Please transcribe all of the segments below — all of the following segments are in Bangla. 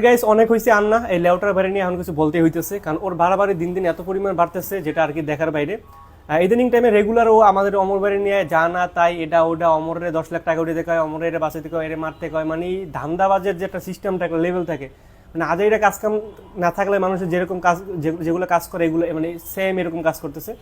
গাইস অনেক হয়েছে আর না, এই লেউটার ভাড়া নিয়ে এখন কিছু বলতে হইতেছে, কারণ ওর বাড়াবাড়ি দিন দিন এত পরিমাণ বাড়তেছে যেটা আর কি দেখার বাইরে। ইদানিং টাইমে রেগুলার ও আমাদের অমর বাড়ি নিয়ে যা না তাই এটা ওটা, অমরের 10 লাখ টাকা উঠে কয়, অমরের বাঁচাতে কয়, এর মারতে কয়, মানে ধান্দাবাজের যে একটা সিস্টেম থাকে, লেভেল থাকে, মানে আজ এটা কাজ কাম না থাকলে মানুষের যেরকম কাজ যেগুলো কাজ করে এগুলো মানে সেম এরকম কাজ করতেছে।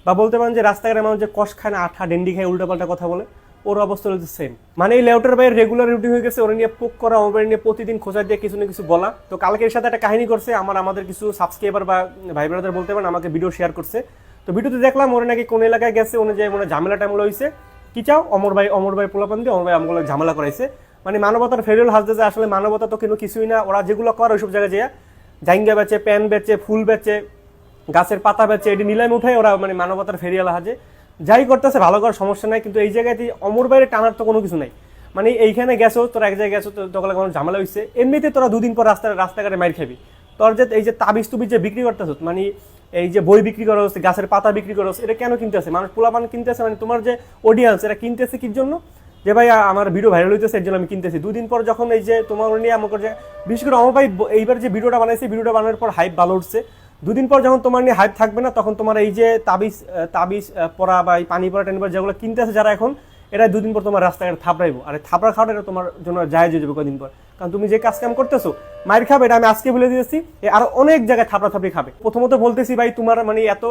বা বলতে পারেন যে রাস্তাঘাটে মানুষ যে কষ খায় না, আঠা ডেন্ডি খায়, উল্টাপাল্টা কথা বলে, ওর অবস্থা হচ্ছে সেম। মানে এই লেউটার ভাইয়ের রেগুলার রুটিন হয়ে গেছে ওরা নিয়ে পোক করা, মোবাইল নিয়ে প্রতিদিন খোঁজা দিয়ে কিছু না কিছু বলা। তো কালকে এর সাথে একটা কাহিনী করছে, আমাদের কিছু সাবস্ক্রাইবার বা ভাই ব্রাদার বলতে পারেন, আমাকে ভিডিও শেয়ার করছে। তো ভিডিওতে দেখলাম ওরা নাকি কোন এলাকায় গেছে, অনুযায়ী মনে ঝামেলা টামেলা হয়েছে। কি চাও, অমর ভাই পোলাপান দিয়ে অমর ভাই আমগুলো ঝামেলা করাইছে। মানে মানবতার ফেরিয়াল হাসতে যায়, আসলে মানবতা তো কিন্তু কিছুই না। ওরা যেগুলো করে ওইসব জায়গায় যায় জাইঙ্গা বেচে, প্যান বেচে, ফুল বেচে, গাছের পাতা বেচে, এটি নিলামে উঠায় ওরা, মানে মানবতার ফেরিয়াল হাজে। যাই করতেছে ভালো করার সমস্যা নাই, কিন্তু এই জায়গায় অমর বাইরে টানার তো কোনো কিছু নাই। মানে এইখানে গেছো তোরা, এক জায়গায় গেছো, তখন কোনো ঝামেলা হয়েছে, এমনিতে তোরা দুদিন পর রাস্তাঘাটে মাইর খাবি। তোর যে এই যে তাবিজ তুবিজ যে বিক্রি করতেছ, মানে এই যে বই বিক্রি করা হচ্ছে, গাছের পাতা বিক্রি করা হচ্ছে, এটা কেন কিনতেছে মানুষ? পোলাপান কিনতেছে, মানে তোমার যে অডিয়েন্স এরা কিনতেছে কি জন্য? যে ভাই আমার ভিডিও ভাইরাল হইতেছে এর জন্য আমি কিনতেছি। দুদিন পর যখন এই যে তোমার নিয়ে আমাকে যে বিশেষ করে অমর ভাই এইবার যে ভিডিওটা বানাইছে, ভিডিওটা বানানোর পর হাইপ ভালো উঠছে। দুদিন পর যখন তোমার নিয়ে হাইপ থাকবে না, তখন তোমার এই যে তাবিজ পরা বা এই পানি পরা টেনিপরা যেগুলো কিনতেছে যারা এখন, এরা দুদিন পর তোমার রাস্তাঘাটে থাপড়াইবো। আর থাপড়া খাওয়াটা এটা তোমার জন্য জায়েজ হয়ে যাবে কদিন পর, কারণ তুমি যে কাজ কাম করতেছো মাইর খাবে, এটা আমি আজকে বলে দিয়েছি। আরো অনেক জায়গায় থাপড়া থাপড়ি খাবে। প্রথমত বলতেছি ভাই, তোমার মানে এত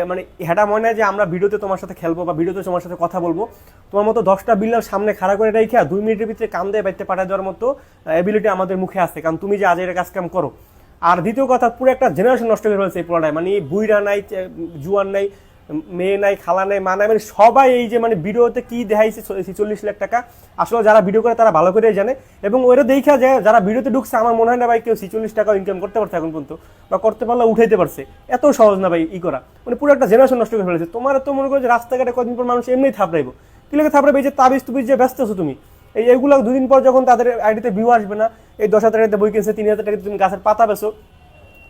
মানে হেডা মনে হয় যে আমরা ভিডিওতে তোমার সাথে খেলবো বা ভিডিওতে তোমার সাথে কথা বলবো। তোমার মতো 10টা বিল্লার সামনে খাড়া করে রেখে 2 মিনিটের ভিতরে কাম দিয়ে বাইতে পাঠিয়ে দেওয়ার মতো এবিলিটি আমাদের মুখে আছে, কারণ তুমি যে আজ এর কাজ কাম করো। আর দ্বিতীয় কথা, পুরো একটা জেনারেশন নষ্ট করে ফেলছে এই পুরোটায়। মানে বুইরা নাই, জুয়ান নাই, মেয়ে নাই, খালা নাই, মা নাই, মানে সবাই এই যে মানে ভিডিওতে কি দেখাইছে 46 লাখ টাকা। আসলে যারা ভিডিও করে তারা ভালো করে জানে, এবং ওরা দেখা যায় যারা ভিডিওতে ঢুকছে, আমার মনে হয় না ভাই কেউ 46 টাকা ইনকাম করতে পারছে এখন পর্যন্ত, বা করতে পারলে উঠাইতে পারছে। এত সহজ না ভাই ই করা, মানে পুরো একটা জেনারেশন নষ্ট করে ফেলেছে। তোমার তো মনে করো যে রাস্তাঘাটে কদিন পর মানুষ এমনি থাপড়াইবো, কি লাগে থাপড়াবে? এই যে তাবিজ তুবিজ যে ব্যস্ত আছো তুমি, এইগুলো দুদিন পর যখন তাদের আইডিতে ভিউ আসবে না, এই 10,000 টাকাতে বই কিনছে, 3,000 টাকাতে তুমি গাছের পাতা বেছো,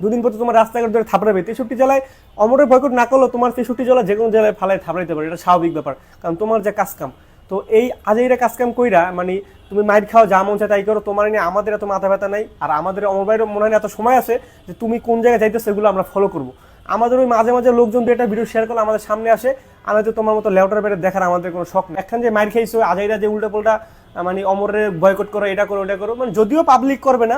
দুদিন পর তোমার রাস্তাঘাট ধরে থাপড়াবে। 63 জেলায় অমরের বয়কট না করলেও তোমার 63 জেলা যে কোনো জেলায় ফালায় থাপড়াইতে পারে, এটা স্বাভাবিক ব্যাপার, কারণ তোমার যে কাজকাম। তো এই আজেইরা কাজকাম কইরা মানে তুমি মাইর খাও, যা মন চায় তাই করো, তোমার নিয়ে আমাদের এত মাথা ব্যথা নাই। আর আমাদের অমর ভাইয়ের মনে হয় এত সময় আছে যে তুমি কোন জায়গায় যাইতো সেগুলো আমরা ফলো করবো। আমাদের ওই মাঝে মাঝে লোকজন দুইটা ভিডিও শেয়ার করলে আমাদের সামনে আসে, আমরা তো তোমার মতো লেউটার বেড়ে দেখার আমাদের কোনো শখ নেই। এখন যে মাইর খাইছো আজাইরা যে উল্টা পোল্টা মানে অমরের বয়কট করো, এটা করো ওটা করো, মানে যদিও পাবলিক করবে না,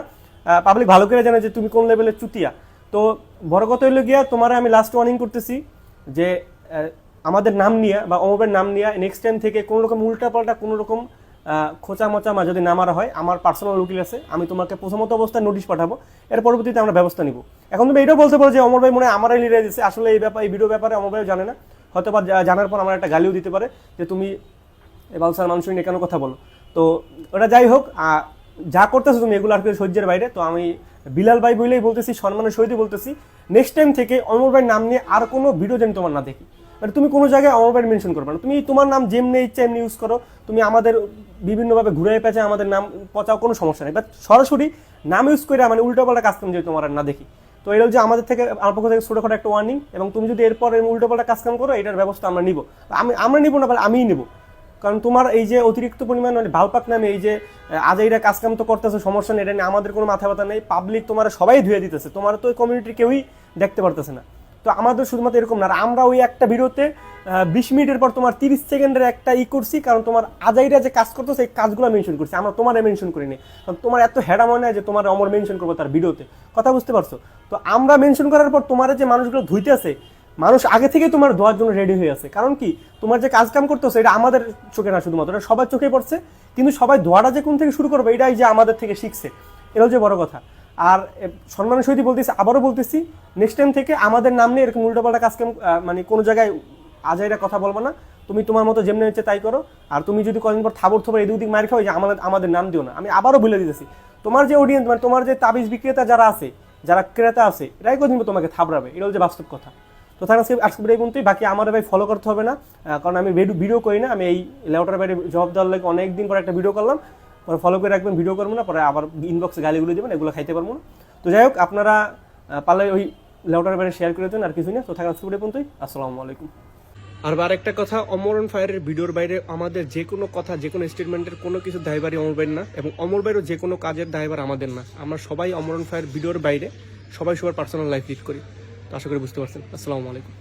পাবলিক ভালো করে জানে যে তুমি কোন লেভেলের চুতিয়া। তো বড় কথা হইলো গিয়া, তোমার আমি লাস্ট ওয়ার্নিং করতেছি যে আমাদের নাম নিয়ে বা অমরের নাম নিয়ে নেক্সট টাইম থেকে কোনো রকম উল্টাপাল্টা কোনো রকম খোঁচা মোচা যদি না মারা হয়, আমার পার্সোনাল উকিল আছে, আমি তোমাকে প্রথমত অবস্থায় নোটিশ পাঠাবো, এর পরবর্তীতে আমরা ব্যবস্থা নিব। এখন তুমি এটাও বলতে পারো যে অমর ভাই মনে হয় আমারই লিডার দিচ্ছে, আসলে এই ভিডিও ব্যাপারে অমর ভাই জানে না, হয়তো বা জানার পর আমার একটা গালিও দিতে পারে যে তুমি বালসার মানুষ নিয়ে কেন কথা বলো। তো ওটা যাই হোক, যা করতেছো তুমি এগুলো আর কি সহ্যের বাইরে। তো আমি বিলাল ভাই বলেই বলতেছি, সম্মানের সহিত বলতেছি, নেক্সট টাইম থেকে অমর ভাইয়ের নাম নিয়ে আর কোনো ভিডিও যেন তোমার না দেখি। মানে তুমি কোনো জায়গায় অমর ভাই মেনশন করবে না, তুমি তোমার নাম যেমনি ইচ্ছা এমনি ইউজ করো, তুমি আমাদের বিভিন্নভাবে ঘুরে পেঁচে আমাদের নাম পচাও, কোনো সমস্যা নেই, বাট সরাসরি নাম ইউজ করে মানে উল্টোপাল্টা কাজ কাম যদি তোমার না দেখি। তো এটা হচ্ছে আমাদের থেকে, আমার পক্ষ থেকে ছোটোখাটো একটা ওয়ার্নিং। এবং তুমি যদি এরপর উল্টোপাল্টা কাজ কাম করো, এটার ব্যবস্থা আমরা নিব। আমরা নিব না, আমিই নিব, কারণ তোমার এই যে অতিরিক্ত পরিমাণ মানে ভালপাক নামে এই যে আজ এইটা কাজকাম তো করতেছে, সমস্যা নেই, এটা নিয়ে আমাদের কোনো মাথা ব্যথা নেই। পাবলিক তোমার সবাই ধুয়ে দিতেছে, তোমার তো কমিউনিটির কেউই দেখতে পারতেছে না। তো আমাদের শুধুমাত্র এরকম না, আমরা ওই একটা ভিডিওতে 20 মিনিটের পর তোমার 30 সেকেন্ডের একটা করছি, কারণ তোমার আজাইরা যে কাজ করতো সেই কাজগুলো মেনশন করছি, আমরা তোমার মেনশন করিনি, কারণ তোমার এত হেডা মনে হয় যে তোমার অমর মেনশন করবো তার ভিডিওতে, কথা বুঝতে পারছো? তো আমরা মেনশন করার পর তোমার যে মানুষগুলো ধুইতে আছে, মানুষ আগে থেকেই তোমার ধোয়ার জন্য রেডি হয়ে আছে। কারণ কি, তোমার যে কাজ কাম করতেছে এটা আমাদের চোখে না শুধুমাত্র, এটা সবার চোখে পড়ছে, কিন্তু সবাই ধোয়াটা যে কোন থেকে শুরু করবে এটাই যে আমাদের থেকে শিখছে, এটা হচ্ছে বড় কথা। আর সম্মানের সহিত বলতেছি, আবারও বলতেছি, নেক্সট টাইম থেকে আমাদের নাম নিয়ে এরকম উল্টোপাল্টা কাজ কাম মানে কোনো জায়গায় আজাইরা কথা বলবো না। তুমি তোমার মতো যেমনি হচ্ছে তাই করো। আর তুমি যদি কদিন পর থাবর থবর এদিক ওদিক মার খাও, যে আমাদের নাম দিও না। আমি আবারও বলে দিতেছি, তোমার যে অডিয়েন্স মানে তোমার যে তাবিজ বিক্রেতা যারা আছে, যারা ক্রেতা আছে, এরাই কদিন পর তোমাকে থাবড়াবে, এটা হচ্ছে বাস্তব কথা। তো থাকা আজকে এই পর্যন্তই। বাকি আমার ভাই ফলো করতে হবে না, কারণ আমি ভিডিও করি না। আমি এই লেউটার বাইরে জবাব দেওয়ার লাগে অনেকদিন পরে একটা ভিডিও করলাম, পরে ফলো করে রাখবেন, ভিডিও করবো না, পরে আবার ইনবক্সে গালিগুলো দেবেন, এগুলো খাইতে পারবো না। তো যাই হোক, আপনারা পারলে ওই লেউটার বাইরে শেয়ার করে দেন, আর কিছু না। তো থাকা আজকে এই পর্যন্তই। আসসালামু আলাইকুম। আর আরেকটা কথা, অমরন ফায়ারের ভিডিওর বাইরে আমাদের যে কোনো কথা, যে কোনো স্টেটমেন্টের কোনো কিছু দায়ভারই অমর ভাইয়ের না, এবং অমর ভাইয়েরও যে কোনো কাজের দায়ভার আমাদের না। আমরা সবাই অমরন ফায়ার ভিডিওর বাইরে সবাই সবার পার্সোনাল লাইফ লিড করি। তো আশা করি বুঝতে পারছেন। আসসালামু আলাইকুম।